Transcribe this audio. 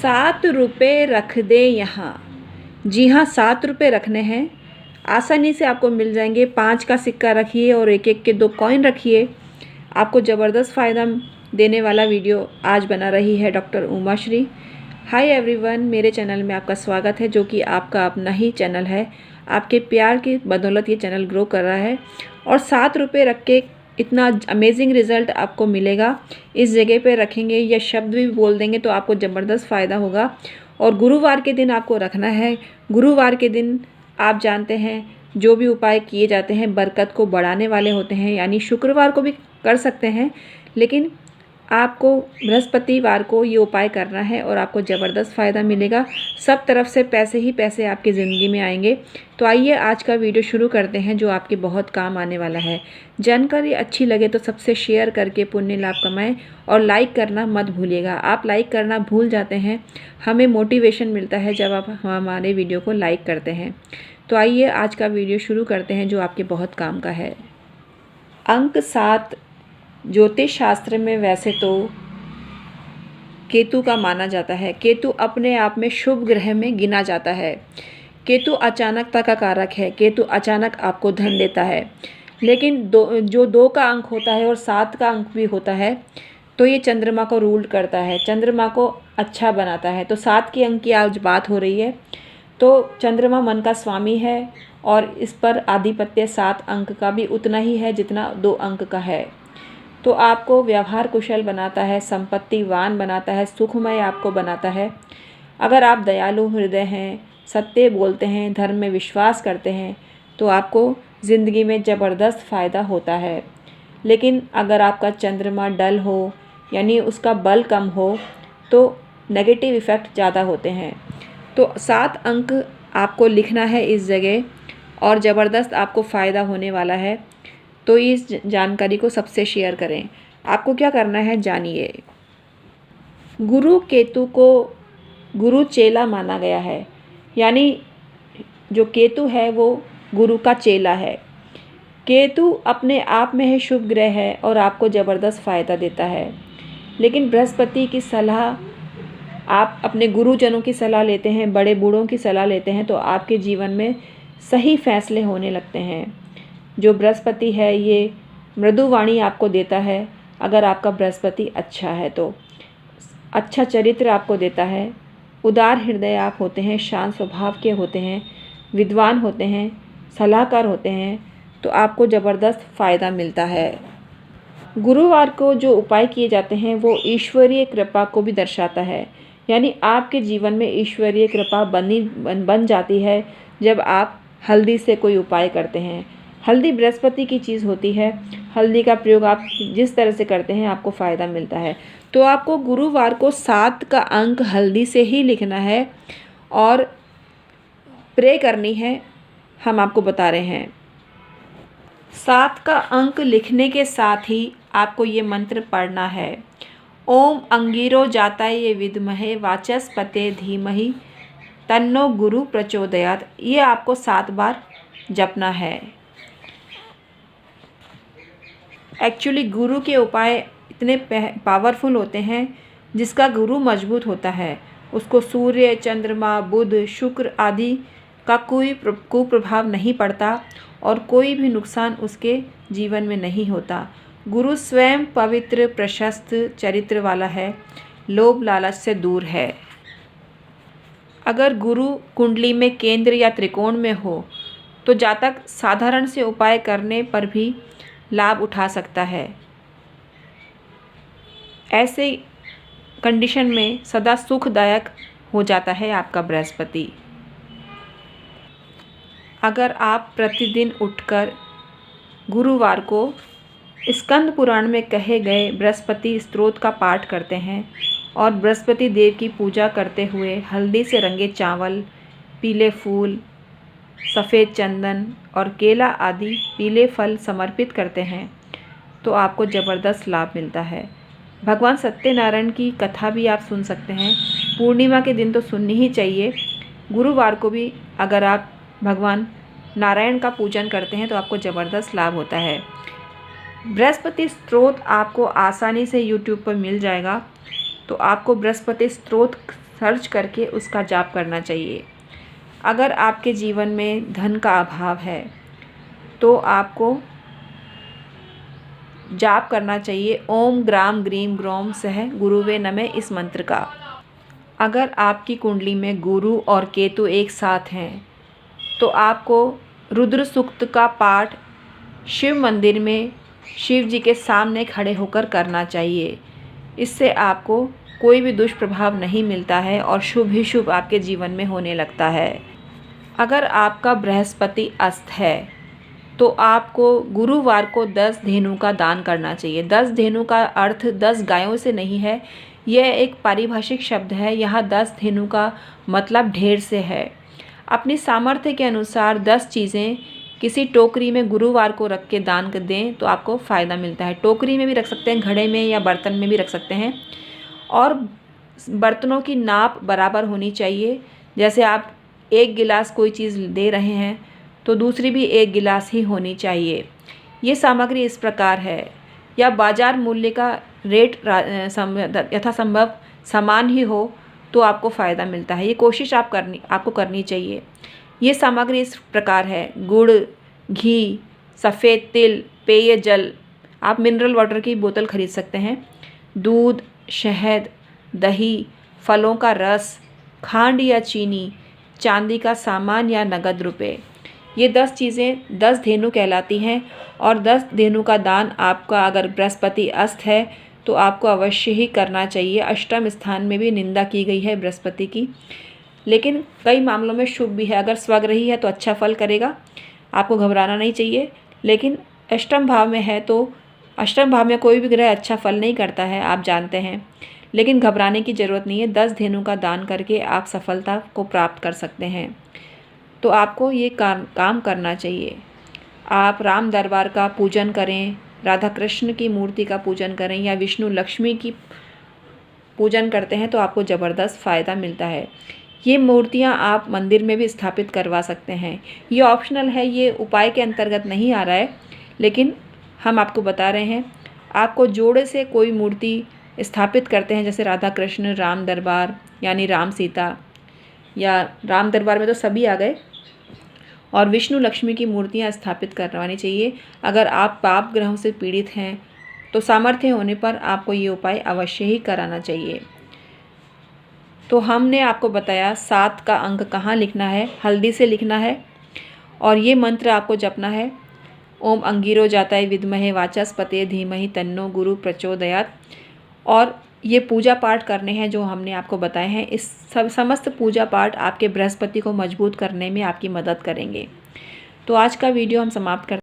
₹7 रख दे यहाँ। जी हाँ, ₹7 रखने हैं। आसानी से आपको मिल जाएंगे। 5 का सिक्का रखिए और एक एक के 2 कॉइन रखिए। आपको ज़बरदस्त फ़ायदा देने वाला वीडियो आज बना रही है डॉक्टर उमाश्री। हाय एवरीवन, मेरे चैनल में आपका स्वागत है, जो कि आपका अपना ही चैनल है। आपके प्यार की बदौलत ये चैनल ग्रो कर रहा है और ₹7 रख के इतना अमेजिंग रिज़ल्ट आपको मिलेगा। इस जगह पे रखेंगे या शब्द भी बोल देंगे तो आपको ज़बरदस्त फ़ायदा होगा। और गुरुवार के दिन आपको रखना है। गुरुवार के दिन आप जानते हैं जो भी उपाय किए जाते हैं बरकत को बढ़ाने वाले होते हैं, यानी शुक्रवार को भी कर सकते हैं, लेकिन आपको बृहस्पतिवार को ये उपाय करना है और आपको ज़बरदस्त फ़ायदा मिलेगा। सब तरफ से पैसे ही पैसे आपकी ज़िंदगी में आएंगे। तो आइए आज का वीडियो शुरू करते हैं, जो आपके बहुत काम आने वाला है। जानकारी अच्छी लगे तो सबसे शेयर करके पुण्य लाभ कमाएं और लाइक करना मत भूलिएगा। आप लाइक करना भूल जाते हैं, हमें मोटिवेशन मिलता है जब आप हमारे वीडियो को लाइक करते हैं। तो आइए आज का वीडियो शुरू करते हैं, जो आपके बहुत काम का है। अंक 7 ज्योतिष शास्त्र में वैसे तो केतु का माना जाता है। केतु अपने आप में शुभ ग्रह में गिना जाता है। केतु अचानकता का कारक है। केतु अचानक आपको धन देता है। लेकिन जो 2 का अंक होता है और 7 का अंक भी होता है, तो ये चंद्रमा को रूल करता है, चंद्रमा को अच्छा बनाता है। तो 7 के अंक की आज बात हो रही है। तो चंद्रमा मन का स्वामी है और इस पर आधिपत्य 7 अंक का भी उतना ही है जितना 2 अंक का है। तो आपको व्यवहार कुशल बनाता है, संपत्तिवान बनाता है, सुखमय आपको बनाता है। अगर आप दयालु हृदय हैं, सत्य बोलते हैं, धर्म में विश्वास करते हैं, तो आपको ज़िंदगी में ज़बरदस्त फ़ायदा होता है। लेकिन अगर आपका चंद्रमा डल हो, यानी उसका बल कम हो, तो नेगेटिव इफ़ेक्ट ज़्यादा होते हैं। तो 7 अंक आपको लिखना है इस जगह और ज़बरदस्त आपको फ़ायदा होने वाला है। तो इस जानकारी को सबसे शेयर करें। आपको क्या करना है जानिए। गुरु केतु को गुरु चेला माना गया है, यानी जो केतु है वो गुरु का चेला है। केतु अपने आप में ही शुभ ग्रह है और आपको ज़बरदस्त फ़ायदा देता है। लेकिन बृहस्पति की सलाह, आप अपने गुरुजनों की सलाह लेते हैं, बड़े बूढ़ों की सलाह लेते हैं, तो आपके जीवन में सही फैसले होने लगते हैं। जो बृहस्पति है ये मृदुवाणी आपको देता है। अगर आपका बृहस्पति अच्छा है तो अच्छा चरित्र आपको देता है। उदार हृदय आप होते हैं, शांत स्वभाव के होते हैं, विद्वान होते हैं, सलाहकार होते हैं, तो आपको ज़बरदस्त फ़ायदा मिलता है। गुरुवार को जो उपाय किए जाते हैं वो ईश्वरीय कृपा को भी दर्शाता है, यानी आपके जीवन में ईश्वरीय कृपा बन जाती है जब आप हल्दी से कोई उपाय करते हैं। हल्दी बृहस्पति की चीज़ होती है। हल्दी का प्रयोग आप जिस तरह से करते हैं आपको फ़ायदा मिलता है। तो आपको गुरुवार को 7 का अंक हल्दी से ही लिखना है और प्रे करनी है। हम आपको बता रहे हैं 7 का अंक लिखने के साथ ही आपको ये मंत्र पढ़ना है। ओम अंगिरो जाताय विद्महे वाचस्पते धीमहि तन्नो गुरु प्रचोदयात्। ये आपको 7 बार जपना है। एक्चुअली गुरु के उपाय इतने पावरफुल होते हैं, जिसका गुरु मजबूत होता है उसको सूर्य, चंद्रमा, बुध, शुक्र आदि का कोई कुप्रभाव नहीं पड़ता और कोई भी नुकसान उसके जीवन में नहीं होता। गुरु स्वयं पवित्र प्रशस्त चरित्र वाला है, लोभ लालच से दूर है। अगर गुरु कुंडली में केंद्र या त्रिकोण में हो तो जातक साधारण से उपाय करने पर भी लाभ उठा सकता है। ऐसे कंडीशन में सदा सुखदायक हो जाता है आपका बृहस्पति। अगर आप प्रतिदिन उठकर गुरुवार को स्कंद पुराण में कहे गए बृहस्पति स्तोत्र का पाठ करते हैं और बृहस्पति देव की पूजा करते हुए हल्दी से रंगे चावल, पीले फूल, सफ़ेद चंदन और केला आदि पीले फल समर्पित करते हैं, तो आपको ज़बरदस्त लाभ मिलता है। भगवान सत्यनारायण की कथा भी आप सुन सकते हैं। पूर्णिमा के दिन तो सुननी ही चाहिए। गुरुवार को भी अगर आप भगवान नारायण का पूजन करते हैं तो आपको ज़बरदस्त लाभ होता है। बृहस्पति स्तोत्र आपको आसानी से YouTube पर मिल जाएगा। तो आपको बृहस्पति स्तोत्र सर्च करके उसका जाप करना चाहिए। अगर आपके जीवन में धन का अभाव है तो आपको जाप करना चाहिए ओम ग्राम ग्रीम ग्रोम सह गुरुवे नमः इस मंत्र का। अगर आपकी कुंडली में गुरु और केतु एक साथ हैं तो आपको रुद्र सूक्त का पाठ शिव मंदिर में शिव जी के सामने खड़े होकर करना चाहिए। इससे आपको कोई भी दुष्प्रभाव नहीं मिलता है और शुभ ही शुभ आपके जीवन में होने लगता है। अगर आपका बृहस्पति अस्त है तो आपको गुरुवार को 10 धेनु का दान करना चाहिए। 10 धेनु का अर्थ 10 गायों से नहीं है, यह एक पारिभाषिक शब्द है। यहाँ 10 धेनु का मतलब ढेर से है। अपनी सामर्थ्य के अनुसार 10 चीज़ें किसी टोकरी में गुरुवार को रख के दान कर दें तो आपको फ़ायदा मिलता है। टोकरी में भी रख सकते हैं, घड़े में या बर्तन में भी रख सकते हैं। और बर्तनों की नाप बराबर होनी चाहिए। जैसे आप 1 गिलास कोई चीज़ दे रहे हैं तो दूसरी भी 1 गिलास ही होनी चाहिए। ये सामग्री इस प्रकार है, या बाज़ार मूल्य का रेट यथासंभव समान ही हो तो आपको फ़ायदा मिलता है। ये कोशिश आपको करनी चाहिए। ये सामग्री इस प्रकार है: गुड़, घी, सफ़ेद तिल, पेय जल, आप मिनरल वाटर की बोतल खरीद सकते हैं, दूध, शहद, दही, फलों का रस, खांड या चीनी, चांदी का सामान या नगद रुपए। ये 10 चीज़ें 10 धेनु कहलाती हैं। और 10 धेनु का दान आपका अगर बृहस्पति अस्त है तो आपको अवश्य ही करना चाहिए। अष्टम स्थान में भी निंदा की गई है बृहस्पति की, लेकिन कई मामलों में शुभ भी है। अगर स्वग्रही है तो अच्छा फल करेगा, आपको घबराना नहीं चाहिए। लेकिन अष्टम भाव में है तो अष्टम भाव में कोई भी ग्रह अच्छा फल नहीं करता है, आप जानते हैं, लेकिन घबराने की ज़रूरत नहीं है। 10 धेनु का दान करके आप सफलता को प्राप्त कर सकते हैं। तो आपको ये काम करना चाहिए। आप राम दरबार का पूजन करें, राधा कृष्ण की मूर्ति का पूजन करें या विष्णु लक्ष्मी की पूजन करते हैं तो आपको ज़बरदस्त फ़ायदा मिलता है। ये मूर्तियाँ आप मंदिर में भी स्थापित करवा सकते हैं। ये ऑप्शनल है, ये उपाय के अंतर्गत नहीं आ रहा है, लेकिन हम आपको बता रहे हैं। आपको जोड़े से कोई मूर्ति स्थापित करते हैं, जैसे राधा कृष्ण, राम दरबार यानी राम सीता, या राम दरबार में तो सभी आ गए, और विष्णु लक्ष्मी की मूर्तियाँ स्थापित करवानी चाहिए। अगर आप पाप ग्रहों से पीड़ित हैं तो सामर्थ्य होने पर आपको ये उपाय अवश्य ही कराना चाहिए। तो हमने आपको बताया 7 का अंक कहाँ लिखना है, हल्दी से लिखना है, और ये मंत्र आपको जपना है: ओम अंगिरो जाताय विद्महे वाचस्पते धीमहि तन्नो गुरु प्रचोदयात्। और ये पूजा पाठ करने हैं जो हमने आपको बताए हैं। इस समस्त पूजा पाठ आपके बृहस्पति को मजबूत करने में आपकी मदद करेंगे। तो आज का वीडियो हम समाप्त करते हैं।